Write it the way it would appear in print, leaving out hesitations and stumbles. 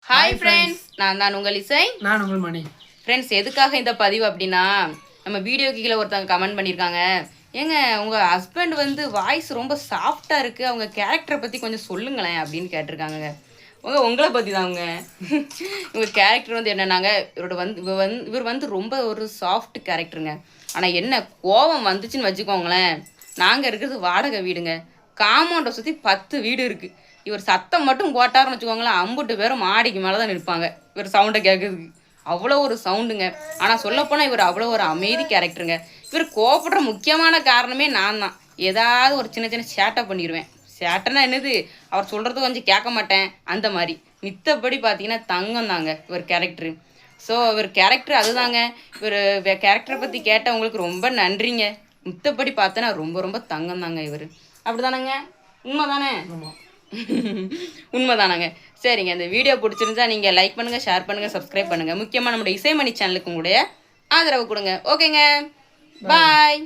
Hi friends, நான் தான் உங்கள் இசை. நான் உங்கள் மணி. ஃப்ரெண்ட்ஸ், எதுக்காக இந்த பதிவு அப்படின்னா, நம்ம வீடியோக்கு கீழே ஒருத்தவங்க கமெண்ட் பண்ணியிருக்காங்க. ஏங்க, உங்கள் ஹஸ்பண்ட் வந்து வாய்ஸ் ரொம்ப சாஃப்டாக இருக்குது, அவங்க கேரக்டரை பற்றி கொஞ்சம் சொல்லுங்களேன் அப்படின்னு கேட்டிருக்காங்க. உங்களை பற்றி தான் அவங்க உங்கள் கேரக்டர் வந்து என்னன்னாங்க, இவர் வந்து ரொம்ப ஒரு சாஃப்ட் கேரக்டருங்க. ஆனால் என்ன கோபம் வந்துச்சுன்னு வச்சுக்கோங்களேன், நாங்கள் இருக்கிறது வாடகை வீடுங்க. காம்பவுண்டை சுற்றி 10 வீடு இருக்குது. இவர் சத்தம் மட்டும் போட்டாருன்னு வச்சுக்கோங்களேன், அம்புட்டு பேரும் மாடிக்கு மேலே தான் நிற்பாங்க இவர் சவுண்டை கேட்குறதுக்கு. அவ்வளோ ஒரு சவுண்டுங்க. ஆனால் சொல்லப்போனால் இவர் அவ்வளோ ஒரு அமைதி கேரக்டருங்க. இவர் கோபப்படுற முக்கியமான காரணமே நான் தான். ஏதாவது ஒரு சின்ன சின்ன சேட்டை பண்ணிடுவேன். சேட்டைன்னா என்னது, அவர் சொல்கிறது கொஞ்சம் கேட்க மாட்டேன் அந்த மாதிரி. மித்தபடி பார்த்தீங்கன்னா தங்கம் தாங்க இவர் கேரக்டரு. ஸோ இவர் கேரக்டர் அதுதாங்க. இவர் கேரக்டரை பற்றி கேட்டவங்களுக்கு ரொம்ப நன்றிங்க. மித்தபடி பார்த்தோன்னா ரொம்ப ரொம்ப தங்கம் தாங்க இவர். அப்படி தானேங்க? உண்மை தானே? உண்மைதானாங்க. சரிங்க, இந்த வீடியோ பிடிச்சிருந்தா நீங்கள் லைக் பண்ணுங்கள், ஷேர் பண்ணுங்கள், சப்ஸ்கிரைப் பண்ணுங்கள். முக்கியமாக நம்மளுடைய இசைமணி சேனலுக்கு உங்களுடைய ஆதரவு கொடுங்க. ஓகேங்க, பாய்.